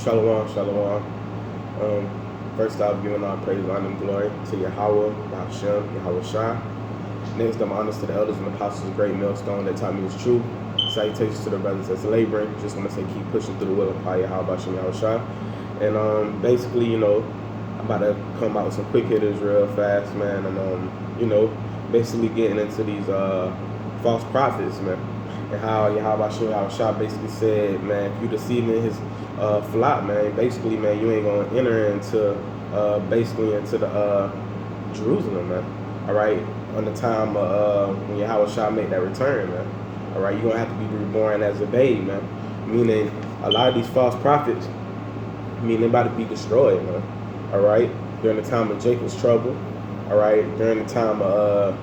Shalom, shalom. First off, giving all praise, honor, and glory to Yahweh, Yahshem, Yahweh Shai. Next, I'm honors to the elders and apostles, a great millstone that taught me is true. Salutations to the brothers that's laboring. Just want to say keep pushing through the will of Yahweh, Yahshem, Yahweh Shai. And basically, I'm about to come out with some quick hitters real fast, man. And, basically getting into these false prophets, man. And how Yahweh Hashem Yahweh Shah basically said, man, if you deceiving his flock, man, basically, man, you ain't gonna enter into the Jerusalem, man. All right, on the time when Yahweh Shah make that return, man. All right, you're gonna have to be reborn as a babe, man. Meaning a lot of these false prophets, they about to be destroyed, man. All right, during the time of Jacob's trouble. All right, during the time of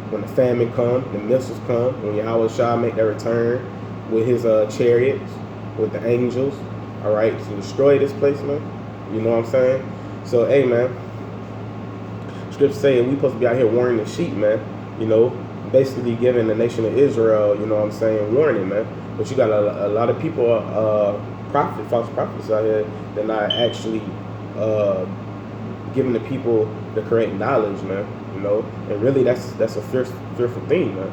when the famine come, the missiles come, when Yahweh Shah make that return with his chariots, with the angels, all right, to destroy this place, man. You know what I'm saying? So, hey, man, Scripture saying we supposed to be out here warning the sheep, man. Basically giving the nation of Israel, warning, man. But you got a lot of people, false prophets out here that not actually giving the people the correct knowledge, man. And really that's a fearful thing, man.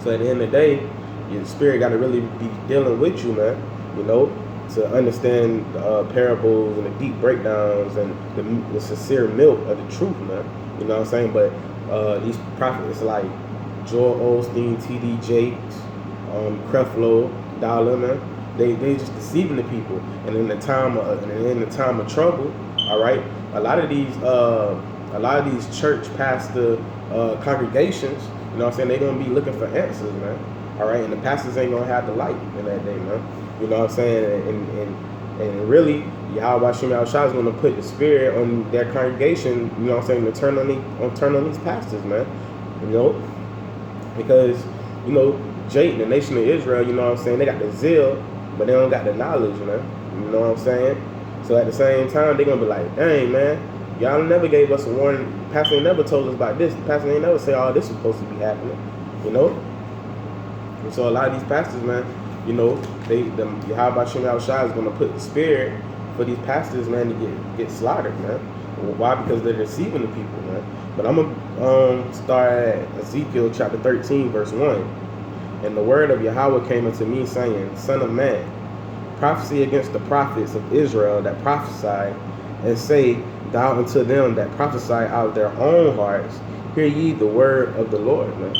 So at the end of the day, your spirit got to really be dealing with you, man. To understand parables and the deep breakdowns and the sincere milk of the truth, man. You know what I'm saying? But these prophets like Joel Osteen, T.D. Jakes, Creflo Dollar, man, they just deceiving the people. And in the time of trouble, all right, a lot of these church pastor congregations, you know what I'm saying, they're gonna be looking for answers, man. All right, and the pastors ain't gonna have the light in that day, man. You know what I'm saying? And really, Yahweh Hashem Yahweh Shai is gonna put the spirit on their congregation, you know what I'm saying, to turn on these pastors, man. Because Jake, the nation of Israel, you know what I'm saying, they got the zeal, but they don't got the knowledge, man. You know what I'm saying? So at the same time, they're gonna be like, dang, man, y'all never gave us a warning. Pastor ain't never told us about this. The pastor ain't never say, oh, this is supposed to be happening. And so a lot of these pastors, man, Yahweh Hashem Yahweh Shai is gonna put the spirit for these pastors, man, to get slaughtered, man. Why? Because they're deceiving the people, man. But I'm gonna start at Ezekiel chapter 13, verse 1. And the word of Yahweh came unto me, saying, Son of man, prophecy against the prophets of Israel that prophesy, and say thou unto them that prophesy out of their own hearts, hear ye the word of the Lord, man.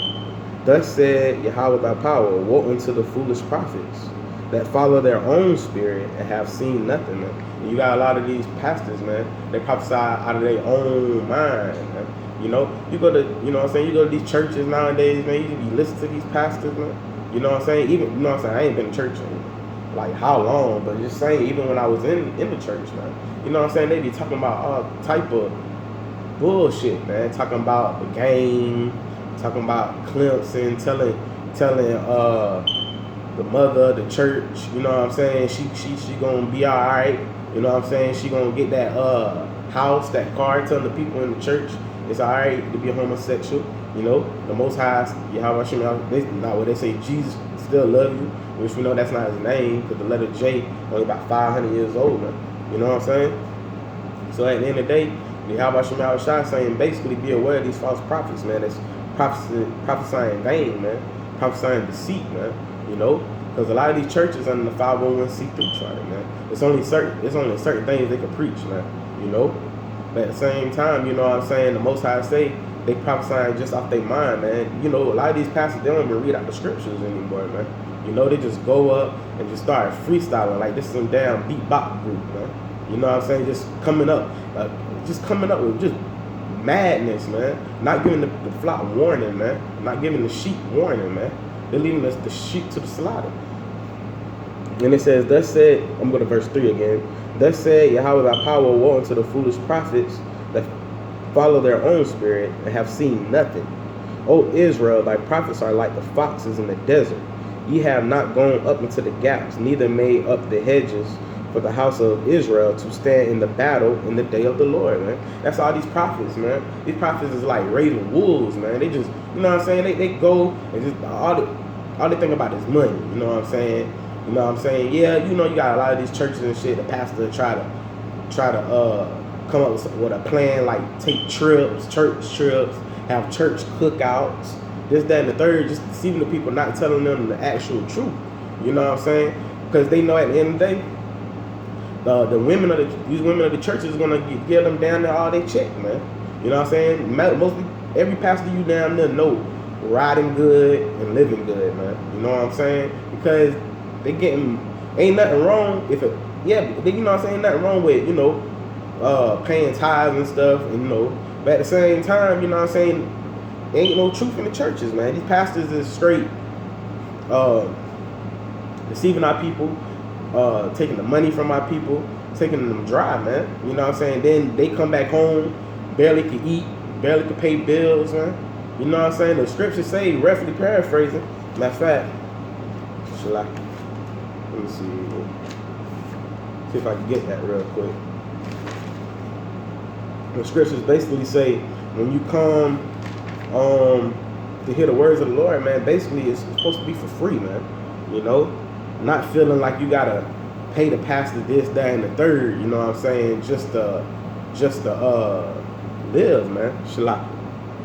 Thus said Yahweh thy power, woe unto the foolish prophets that follow their own spirit and have seen nothing, man. And you got a lot of these pastors, man, they prophesy out of their own mind, man. You go to, you go to these churches nowadays, man, you be listening to these pastors, man. You know what I'm saying? Even, I ain't been to church in like how long, but just saying, even when I was in the church, man, you know what I'm saying? They be talking about all type of bullshit, man. Talking about the game, talking about Clemson, telling the mother of the church, you know what I'm saying, she gonna be all right, you know what I'm saying, she gonna get that house, that car, telling the people in the church it's all right to be a homosexual. The Most High, Yahweh Hashem, not what they say, Jesus still love you, which we know that's not his name, because the letter J only about 500 years old, man. You know what I'm saying? So at the end of the day, Yahweh Hashem Yahweh Shai saying basically be aware of these false prophets, man. It's prophesying vain, man. Prophesying deceit, man. Because a lot of these churches under the 501c3 charter, man. It's only certain things they can preach, man. But at the same time, you know what I'm saying, the Most High say they prophesying just off their mind, man. A lot of these pastors, they don't even read out the scriptures anymore, man. They just go up and just start freestyling like this is some damn beatbox group, man. You know what I'm saying? Just coming up with just madness, man. Not giving the flock warning, man. Not giving the sheep warning, man. They're leaving the sheep to the slaughter. And it says, thus said, I'm going to verse 3 again. Thus said Yahweh thy power, woe unto the foolish prophets that follow their own spirit and have seen nothing. O Israel, thy prophets are like the foxes in the desert. Ye have not gone up into the gaps, neither made up the hedges for the house of Israel to stand in the battle in the day of the Lord, man. That's all these prophets, man. These prophets is like raising wolves, man. They just, you know what I'm saying? They go and just all they think about is money, you know what I'm saying? You know what I'm saying? Yeah, you know, you got a lot of these churches and shit. The pastor try to come up with a plan, like take trips, church trips, have church cookouts, this, that, and the third, just deceiving the people, not telling them the actual truth. You know what I'm saying? Because they know at the end of the day, these women of the church is gonna give them down there all they check, man. You know what I'm saying? Mostly every pastor you down there know riding good and living good, man. You know what I'm saying? Because they getting, ain't nothing wrong if it, yeah, you know what I'm saying, nothing wrong with, you know, paying tithes and stuff, and, you know, but at the same time, you know what I'm saying, there ain't no truth in the churches, man. These pastors is straight deceiving our people, taking the money from our people, taking them dry, man. You know what I'm saying? Then they come back home, barely could eat, barely could pay bills, man. You know what I'm saying? The scriptures say, roughly paraphrasing, matter of fact, let me see if I can get that real quick. The scriptures basically say, when you come to hear the words of the Lord, man, basically it's supposed to be for free, man. You know, not feeling like you gotta pay the pastor this, that, and the third. You know what I'm saying? Just to live, man. Shalom.